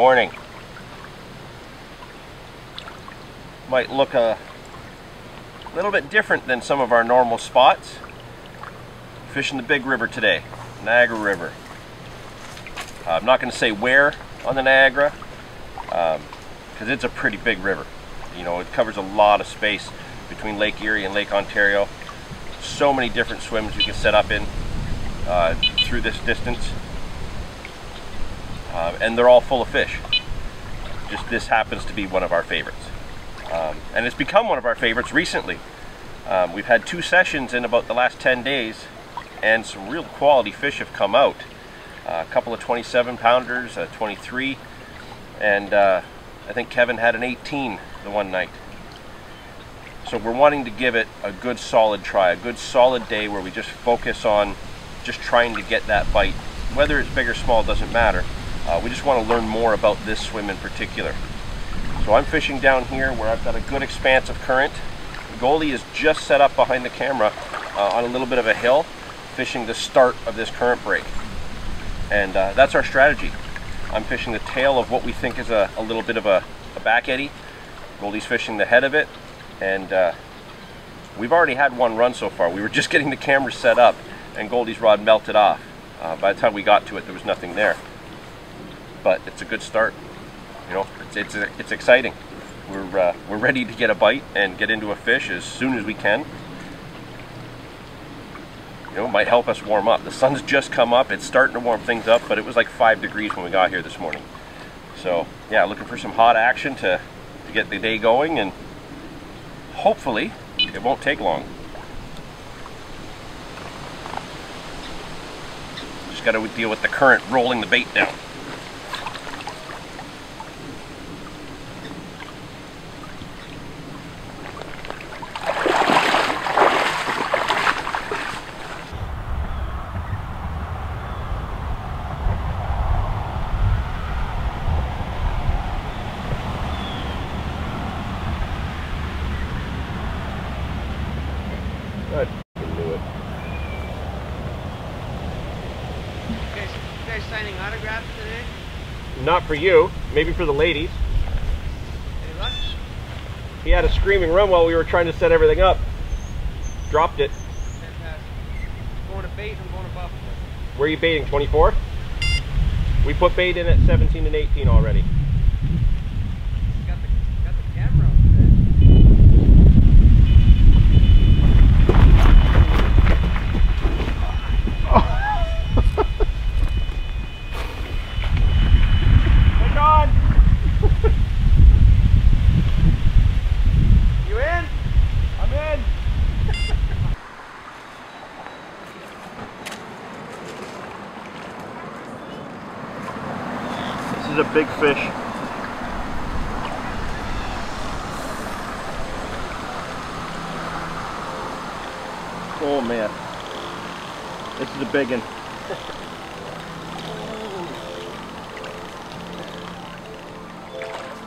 morning. Might look a little bit different than some of our normal spots. Fishing the big river today, Niagara River. I'm not going to say where on the Niagara, because it's a pretty big river. You know, it covers a lot of space between Lake Erie and Lake Ontario. So many different swims you can set up in through this distance, and they're all full of fish. Just this happens to be one of our favorites, and it's become one of our favorites recently. We've had 2 sessions in about the last 10 days, and some real quality fish have come out. A couple of 27-pounders, a 23, and I think Kevin had an 18 the one night. So we're wanting to give it a good solid try, a good solid day where we just focus on just trying to get that bite. Whether it's big or small doesn't matter. We just want to learn more about this swim in particular. So I'm fishing down here where I've got a good expanse of current. Goldie is just set up behind the camera on a little bit of a hill, fishing the start of this current break. And that's our strategy. I'm fishing the tail of what we think is a little bit of a back eddy. Goldie's fishing the head of it, and we've already had one run so far. We were just getting the camera set up and Goldie's rod melted off. By the time we got to it, there was nothing there. But it's a good start. You know, it's exciting. We're ready to get a bite and get into a fish as soon as we can. You know, it might help us warm up. The sun's just come up. It's starting to warm things up, but it was like 5 degrees when we got here this morning. So yeah, looking for some hot action to get the day going, and hopefully it won't take long. Just got to deal with the current rolling the bait down. Good. You can do it. You guys signing autographs today? Not for you. Maybe for the ladies. Any luck? He had a screaming run while we were trying to set everything up. Dropped it. Fantastic. Going to bait, I'm going to Buffalo. Where are you baiting? 24? We put bait in at 17 and 18 already. Got the camera on today. Click on! You in? I'm in! This is a big fish. Oh man, this is a big one.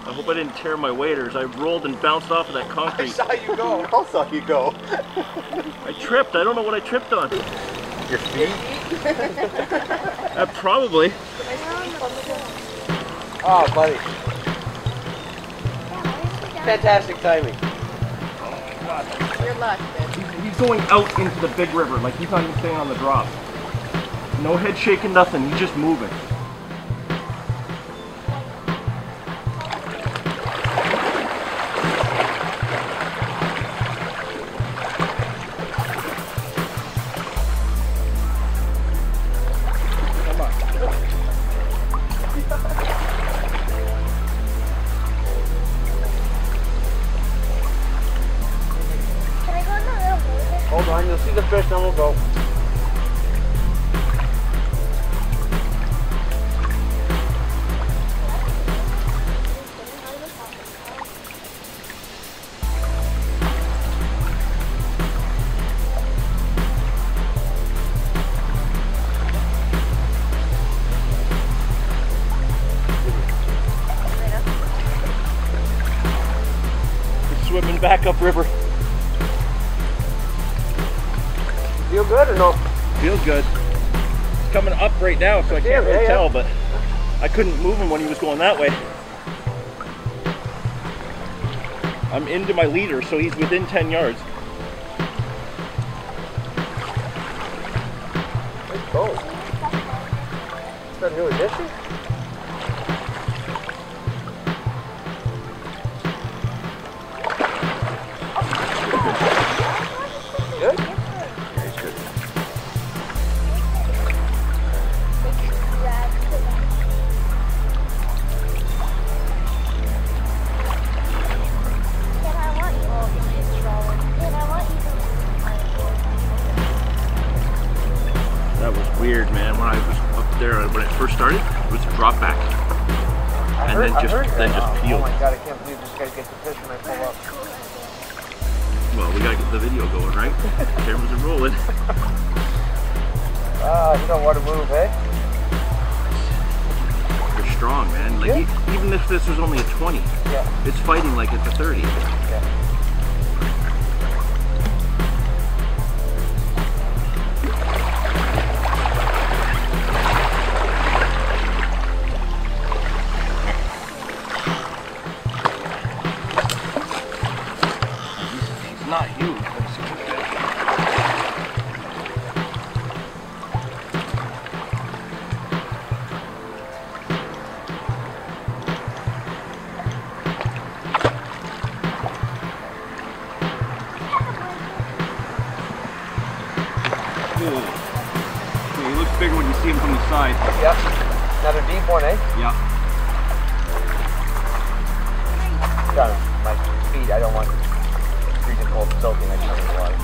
I hope I didn't tear my waders. I rolled and bounced off of that concrete. I saw you go. I saw you go. I tripped. I don't know what I tripped on. Your feet? Probably. Oh, buddy. Fantastic timing. Your luck, man. He's going out into the big river. Like, he's not even staying on the drop. No head shaking, nothing. He's just moving. Hold on, you'll see the fish, then we'll go. We're swimming back upriver. Feel good or no? Feels good. It's coming up right now, so I can't really tell, but I couldn't move him when he was going that way. I'm into my leader, so he's within 10 yards. Let's go. Is that new addition? Good? He's good. That was weird, man. When I was up there, when it first started, it was a drop back. And then just peeled. Oh my god, I can't believe this guy gets the fish when I pull up. Well, we gotta get the video going, right? Cameras are rolling. You don't want to move, eh? They're strong, man. Like even if this was only a 20, it's fighting like it's a 30. Yeah. Not huge, but it's a good fish. He looks bigger when you see him from the side. Yep. Another deep one, eh? Yeah. Got him. My feet, I don't want freezing cold soaking next time in the water.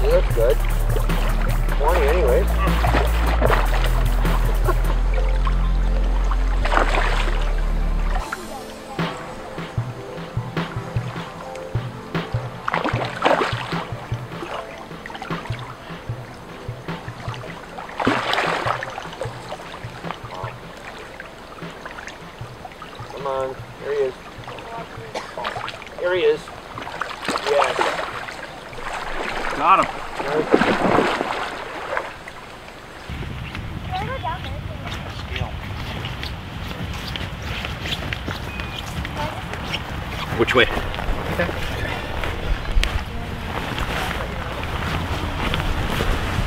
That's good. 20 anyways. Come on, there he is. Here he is. Yes. Got him. Which way?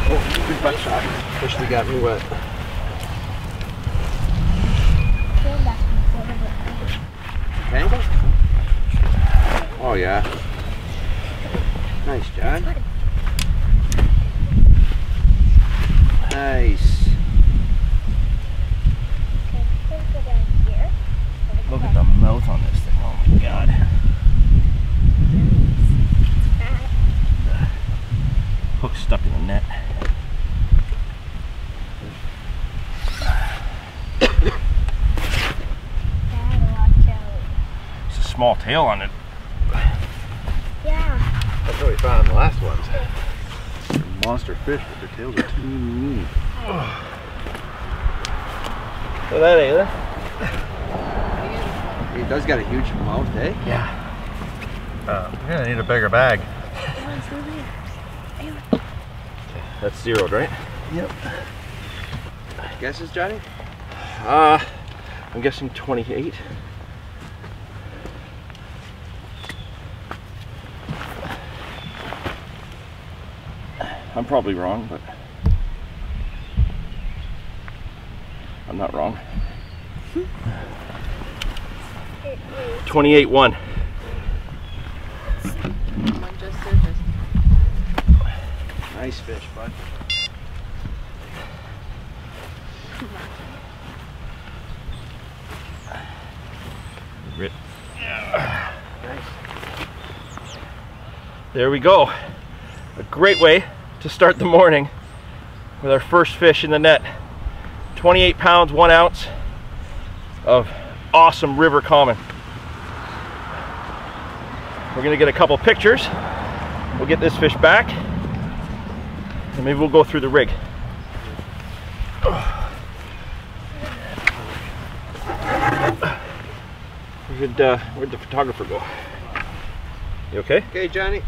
Oh, good butt shot. Officially got me wet. Tangle? Oh yeah. Nice, John. Nice. Look at the mouth on this thing. Oh my god. The hook stuck in the net. It's a small tail on it. Yeah. That's what we found on the last ones. They're monster fish, but their tails are teeny. So that either. He does got a huge mouth, eh? Yeah. We're gonna need a bigger bag. That's zeroed, right? Yep. Guesses, Johnny? I'm guessing 28. I'm probably wrong, but I'm not wrong. 28-1. One just surfaced. Nice fish, bud. Rip. Nice. There we go. A great way to start the morning with our first fish in the net. 28 pounds, 1 ounce of awesome river common. We're gonna get a couple pictures. We'll get this fish back, and maybe we'll go through the rig. Where'd the photographer go? You okay? Okay, Johnny.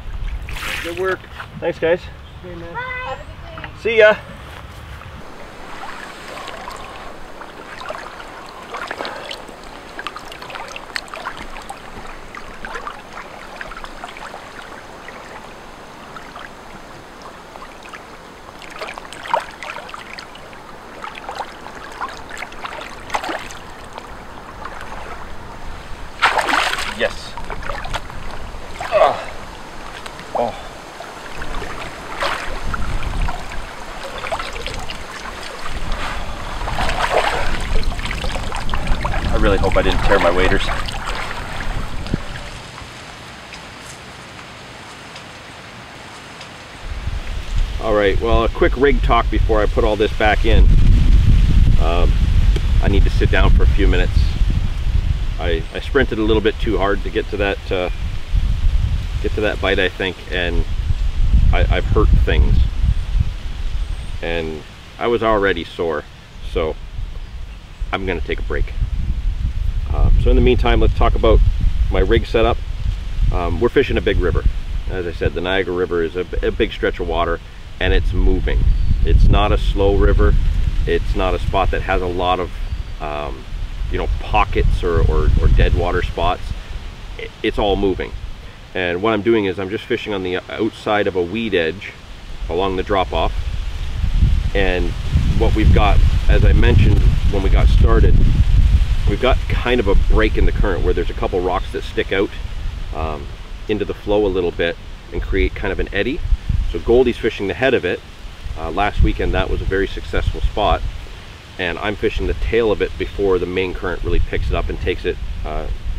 Good work. Thanks, guys. Okay, man. Have a good day. See ya. Yes. Oh. I really hope I didn't tear my waders. All right, well, a quick rig talk before I put all this back in. I need to sit down for a few minutes. I sprinted a little bit too hard to get to that bite, I think, and I've hurt things, and I was already sore, so I'm gonna take a break. So in the meantime, let's talk about my rig setup. We're fishing a big river. As I said, the Niagara River is a big stretch of water, and it's moving. It's not a slow river. It's not a spot that has a lot of you know, pockets or dead water spots. It's all moving, and what I'm doing is I'm just fishing on the outside of a weed edge along the drop-off. And what we've got, as I mentioned when we got started, we've got kind of a break in the current where there's a couple rocks that stick out into the flow a little bit and create kind of an eddy. So Goldie's fishing the head of it. Last weekend that was a very successful spot, and I'm fishing the tail of it before the main current really picks it up and takes it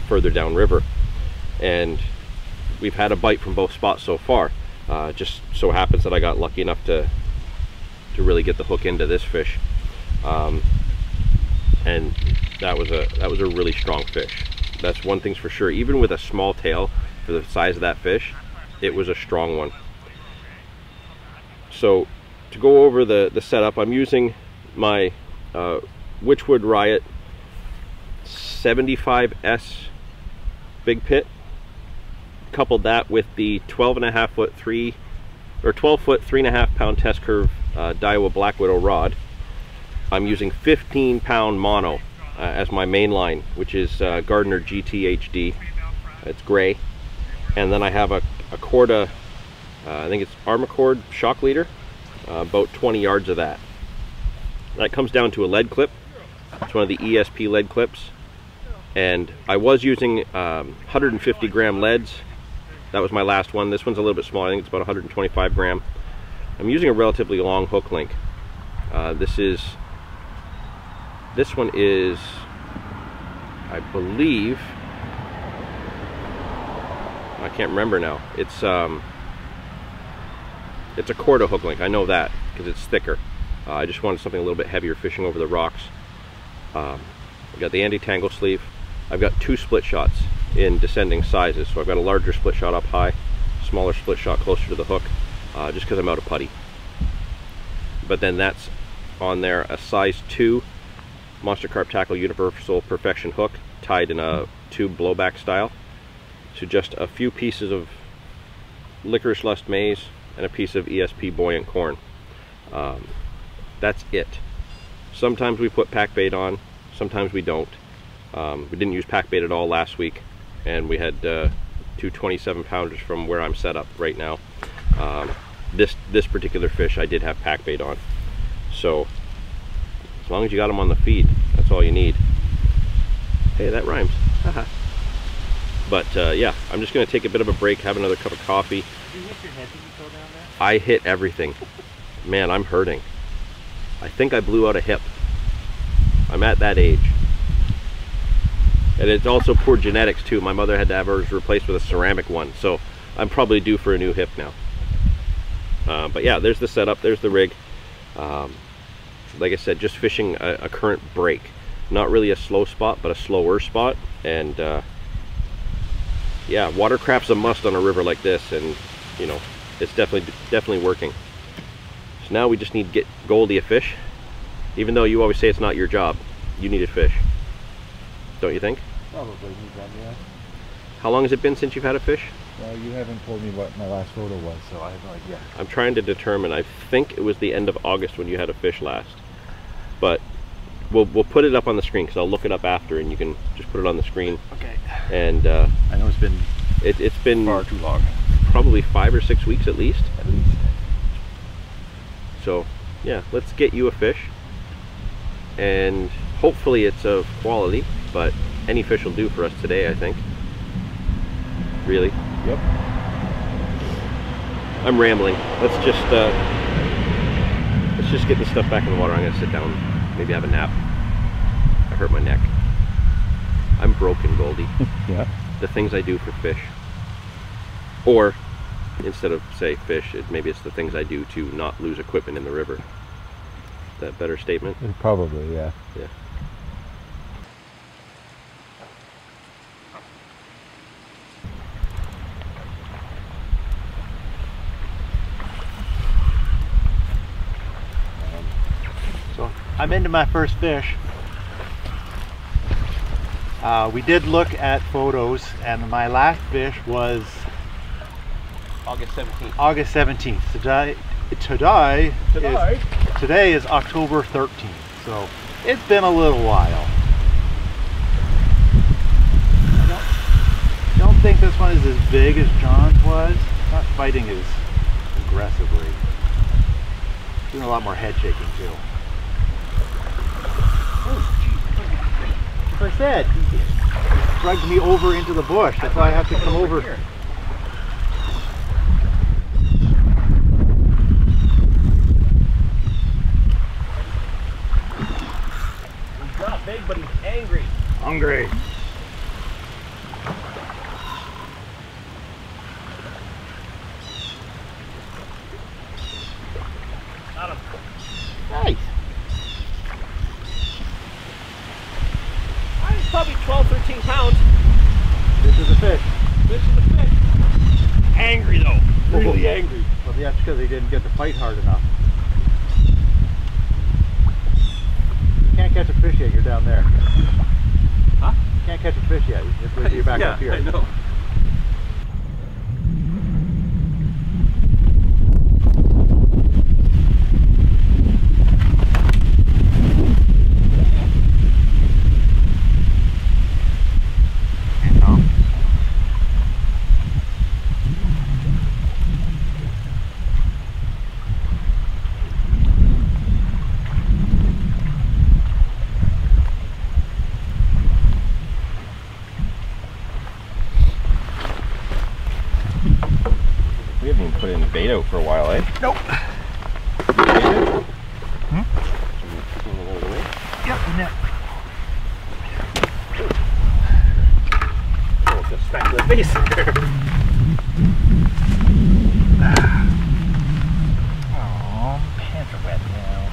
further downriver. And we've had a bite from both spots so far. Just so happens that I got lucky enough to really get the hook into this fish, and that was a really strong fish. That's one thing's for sure. Even with a small tail for the size of that fish, it was a strong one. So to go over the setup, I'm using my Witchwood Riot 75S big pit, coupled that with the 12.5 foot 12 foot 3.5 pound test curve Daiwa Black Widow rod. I'm using 15 pound mono as my main line, which is Gardner GT HD. It's gray, and then I have a Corda, I think it's Armacord shock leader, about 20 yards of that. That comes down to a lead clip. It's one of the ESP lead clips, and I was using 150 gram leads. That was my last one. This one's a little bit smaller. I think it's about 125 gram. I'm using a relatively long hook link. This one is, I believe, I can't remember now. It's a Corda hook link. I know that because it's thicker. I just wanted something a little bit heavier fishing over the rocks. I've got the anti-tangle sleeve. I've got 2 split shots in descending sizes. So I've got a larger split shot up high, smaller split shot closer to the hook, just because I'm out of putty. But then that's on there, a size 2 Monster Carp Tackle Universal Perfection hook, tied in a tube blowback style. So just a few pieces of Licorice Lust maize and a piece of ESP buoyant corn. That's it. Sometimes we put pack bait on, sometimes we don't. We didn't use pack bait at all last week, and we had 2 27 pounders from where I'm set up right now. This particular fish I did have pack bait on. So as long as you got them on the feed, that's all you need. Hey, that rhymes. But yeah, I'm just gonna take a bit of a break, have another cup of coffee. Did you hit your head? Did you go down there? I hit everything. Man, I'm hurting. I think I blew out a hip. I'm at that age. And it's also poor genetics too. My mother had to have hers replaced with a ceramic one, so I'm probably due for a new hip now. But yeah, there's the setup, there's the rig. like I said, just fishing a current break. Not really a slow spot, but a slower spot. And yeah, watercraft's a must on a river like this, and you know, it's definitely working. So now we just need to get Goldie a fish. Even though you always say it's not your job, you need a fish. Don't you think? Probably need that, yeah. How long has it been since you've had a fish? Well, you haven't told me what my last photo was, so I have no idea. I'm trying to determine. I think it was the end of August when you had a fish last. But we'll put it up on the screen, because I'll look it up after and you can just put it on the screen. Okay. And I know it's been far too long. Probably 5 or 6 weeks at least. At least. So yeah, let's get you a fish. And hopefully it's of quality, but any fish will do for us today, I think. Really? Yep. I'm rambling. Let's just get this stuff back in the water. I'm gonna sit down, maybe have a nap. I hurt my neck. I'm broken, Goldie. Yeah. The things I do for fish. Or instead of say fish, maybe it's the things I do to not lose equipment in the river. Is that a better statement? Probably, yeah. Yeah. So I'm into my first fish. We did look at photos, and my last fish was August 17th. August 17th. Today is October 13th, so it's been a little while. I don't think this one is as big as John's was. Not fighting as aggressively. Doing a lot more head shaking too. Oh, geez. As I said, he dragged me over into the bush. That's why I have to come over. He's not big, but he's angry. Hungry. Got him. Nice. He's probably 12, 13 pounds. This is a fish. This is a fish. Angry though. Really angry. Well, that's because he didn't get to fight hard enough. You can't catch a fish yet, you're down there. Huh? You can't catch a fish yet. You're back up here. I know. We haven't even put in the bait out for a while, eh? Nope. Hmm? Yep, net. Oh, just smack the face there. Oh, pants are wet now.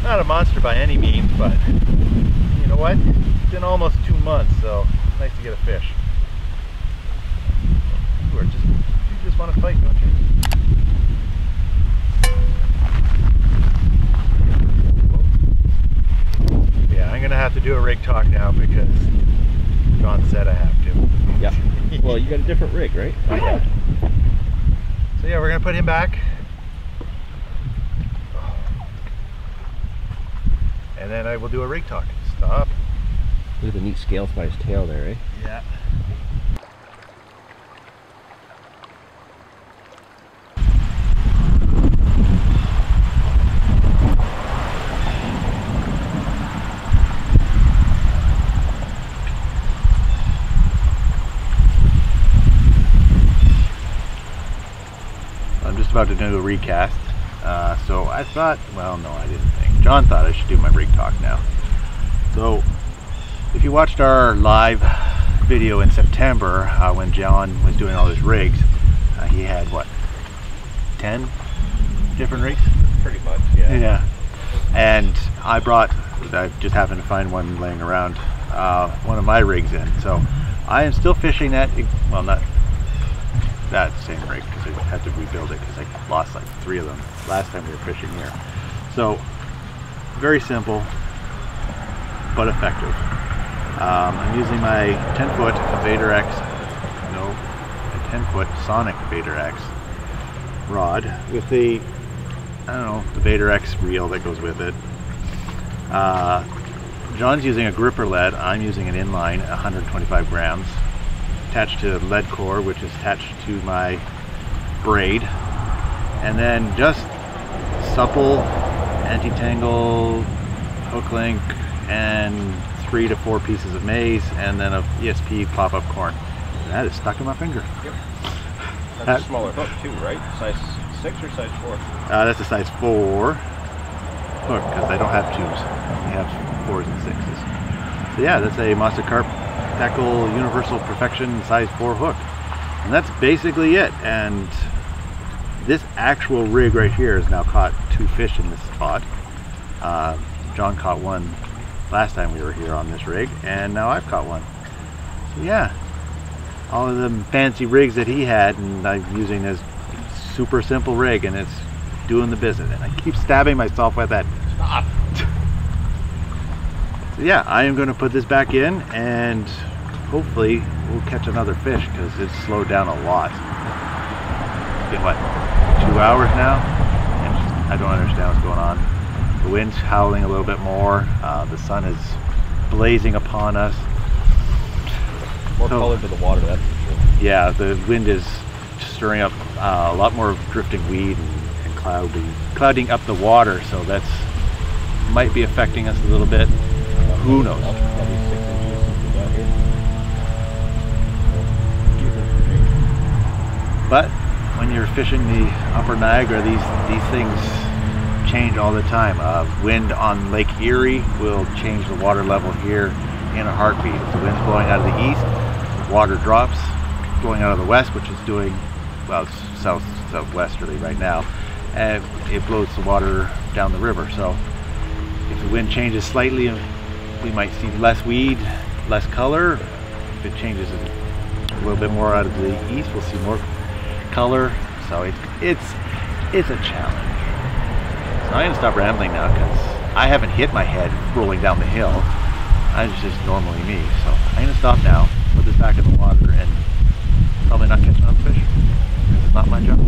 Not a monster by any means, but you know what? It's been almost 2 months, so it's nice to get a fish. You just want to fight, don't you? Yeah, I'm gonna have to do a rig talk now because John said I have to. Yeah. Well, you got a different rig, right? Oh, yeah. So yeah, we're gonna put him back. And then I will do a rig talk. Stop. Look at the neat scales by his tail there, eh? Yeah. about to do a recast. So I thought, well, no, I didn't think. John thought I should do my rig talk now. So if you watched our live video in September when John was doing all his rigs, he had what, 10 different rigs? Pretty much, yeah. Yeah. And I just happened to find one laying around, one of my rigs in. So I am still fishing that, well, not that same rig, because I had to rebuild it because I lost like 3 of them last time we were fishing here. So very simple but effective. I'm using my 10-foot Vader X, no, a 10-foot Sonic Vader X rod with the, I don't know, the Vader X reel that goes with it. John's using a gripper lead. I'm using an inline, 125 grams, attached to lead core, which is attached to my braid, and then just supple anti-tangle hook link and 3 to 4 pieces of maize, and then a ESP pop-up corn. And that is stuck in my finger. Yep. That's a smaller hook too, right? Size 6 or size 4? That's a size 4 hook, because I don't have 2s. I have 4s and 6s. So yeah, that's a Monster Carp Tackle Universal Perfection size 4 hook. And that's basically it. And this actual rig right here has now caught 2 fish in this spot. John caught one last time we were here on this rig, and now I've caught one. So yeah, all of the fancy rigs that he had, and I'm using this super simple rig, and it's doing the business. And I keep stabbing myself with that. Stop. So yeah, I am going to put this back in, and hopefully we'll catch another fish, because it's slowed down a lot. It's been what, 2 hours now? And I don't understand what's going on. The wind's howling a little bit more. The sun is blazing upon us. More color to the water, that's for sure. Yeah, the wind is stirring up a lot more drifting weed and clouding up the water, so that's might be affecting us a little bit. Who knows? Probably 6 inches since we got here. But when you're fishing the upper Niagara, these things change all the time. Wind on Lake Erie will change the water level here in a heartbeat. If the wind's blowing out of the east, the water drops. Blowing out of the west, which is doing, well, southwesterly right now, and it blows the water down the river. So if the wind changes slightly, we might see less weed, less color. If it changes a little bit more out of the east, we'll see more color. So it's a challenge. So I'm gonna stop rambling now, because I haven't hit my head rolling down the hill. I'm just normally me. So I'm gonna stop now, put this back in the water, and probably not catch another fish. It's not my job.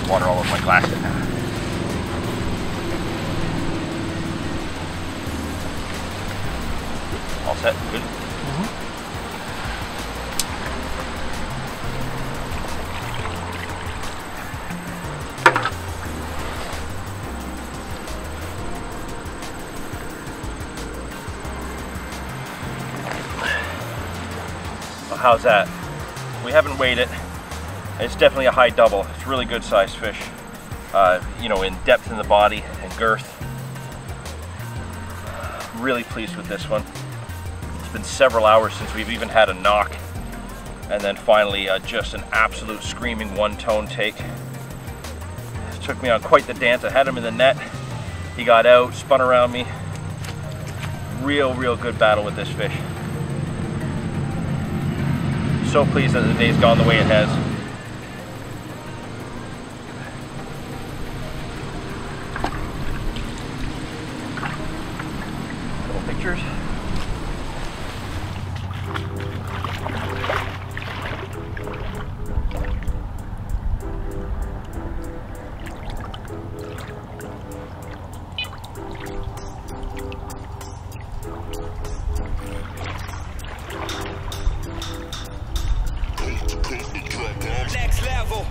water all over my glasses. All set? Good? Well, how's that? We haven't weighed it. It's definitely a high double. It's really good sized fish. You know, in depth in the body and girth. Really pleased with this one. It's been several hours since we've even had a knock, and then finally just an absolute screaming one-tone take. It took me on quite the dance. I had him in the net. He got out, spun around me. Real good battle with this fish. So pleased that the day's gone the way it has. Couple pictures. Next level.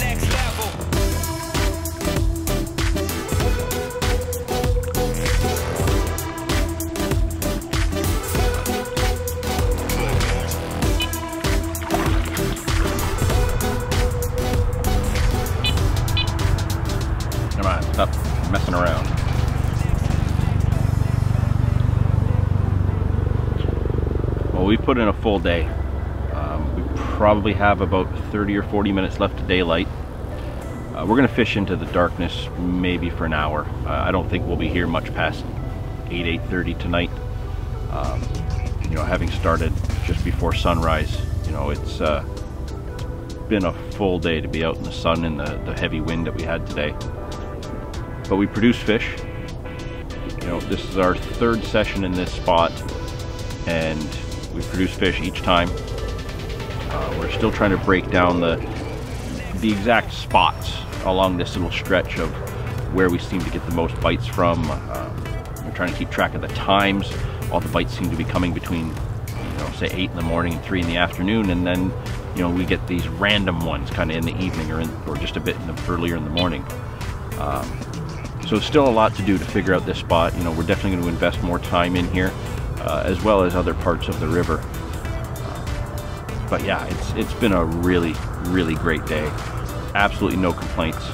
Next level. Stop messing around. Well, we put in a full day. We probably have about 30 or 40 minutes left of daylight. We're gonna fish into the darkness maybe for an hour. I don't think we'll be here much past 8:30 tonight. You know, having started just before sunrise, you know, it's been a full day to be out in the sun and the heavy wind that we had today. But we produce fish. You know, this is our third session in this spot, and we produce fish each time. We're still trying to break down the exact spots along this little stretch of where we seem to get the most bites from. We're trying to keep track of the times. All the bites seem to be coming between, you know, say 8 in the morning and 3 in the afternoon, and then, you know, we get these random ones kind of in the evening or just a bit earlier in the morning. So still a lot to do to figure out this spot. You know, we're definitely going to invest more time in here, as well as other parts of the river. But yeah, it's been a really great day. Absolutely no complaints.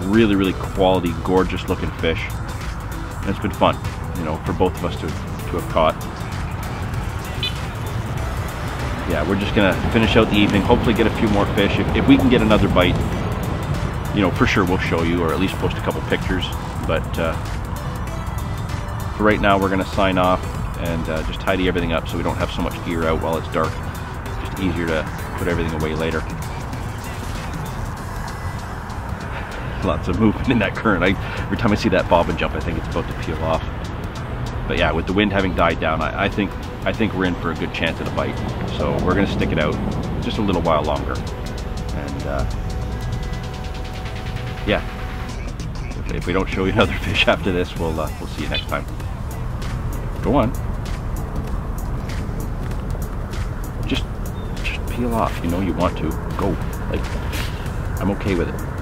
Really quality, gorgeous looking fish. And it's been fun, you know, for both of us to have caught. Yeah, we're just gonna finish out the evening, hopefully get a few more fish. If we can get another bite, you know, for sure we'll show you, or at least post a couple pictures. But for right now, we're gonna sign off and just tidy everything up so we don't have so much gear out while it's dark. Just easier to put everything away later. Lots of movement in that current. Every time I see that bobbin jump, I think it's about to peel off. But yeah, with the wind having died down, I think I think we're in for a good chance at a bite. So we're gonna stick it out just a little while longer. And yeah, if we don't show you another fish after this, we'll see you next time. Go on. Just peel off, you know you want to. Go. Like, I'm okay with it.